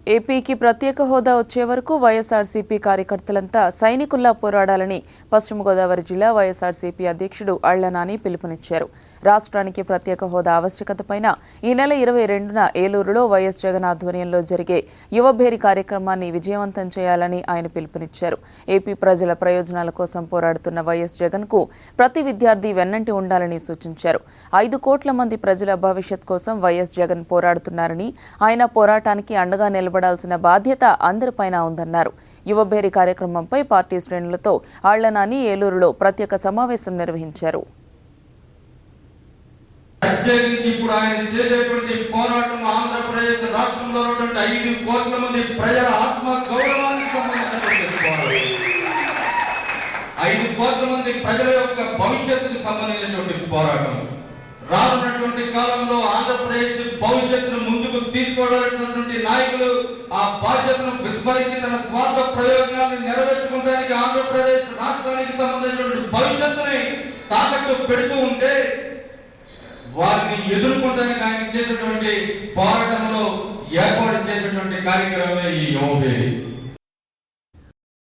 ఏపీకి ప్రత్యేక హోదా వచ్చే వరకు వైఎస్ఆర్సీపీ కార్యకర్తలంతా సైనికుల్లా పోరాడాలని పశ్చిమ గోదావరి జిల్లా వైఎస్ఆర్సీపీ అధ్యక్షుడు అళ్ల నాని పిలుపునిచ్చారు. రాష్ట్రానికి ప్రత్యేక హోదా ఆవశ్యకతపైన ఈ నెల 22న ఏలూరులో వైఎస్ జగన్ ఆధ్వర్యంలో జరిగే యువభేరి కార్యక్రమాన్ని విజయవంతం చేయాలని ఆయన పిలుపునిచ్చారు. ఏపీ ప్రజల ప్రయోజనాల కోసం పోరాడుతున్న వైఎస్ జగన్కు ప్రతి విద్యార్థి వెన్నంటి ఉండాలని సూచించారు. 5 కోట్ల మంది ప్రజల భవిష్యత్ కోసం వైఎస్ జగన్ పోరాడుతున్నారని, ఆయన పోరాటానికి అండగా నిలబడాల్సిన బాధ్యత అందరిపైన ఉందన్నారు. యువభేరి కార్యక్రమంపై పార్టీ శ్రేణులతో అళ్ల నాని ఏలూరులో ప్రత్యేక సమావేశం నిర్వహించారు. ఇప్పుడు ఆయన చేసేటువంటి పోరాటం ఆంధ్రప్రదేశ్ రాష్ట్రంలో ఉన్నటువంటి 5 కోట్ల మంది ప్రజల ఆత్మ గౌరవానికి సంబంధించినటువంటి పోరాటం, 5 కోట్ల మంది ప్రజల యొక్క భవిష్యత్తుకు సంబంధించినటువంటి పోరాటం. రానున్నటువంటి కాలంలో ఆంధ్రప్రదేశ్ భవిష్యత్తును ముందుకు తీసుకువెళ్లాల్సినటువంటి నాయకులు ఆ బాధ్యతను విస్మరించి తన స్వార్థ ప్రయోజనాలను నెరవేర్చుకోవడానికి ఆంధ్రప్రదేశ్ రాష్ట్రానికి సంబంధించినటువంటి భవిష్యత్తుని తాకట్టు పెడుతూ ఉంటే వారిని ఎదుర్కొంటానికి ఆయన చేసినటువంటి పోరాటంలో ఏర్పాటు చేసినటువంటి కార్యక్రమం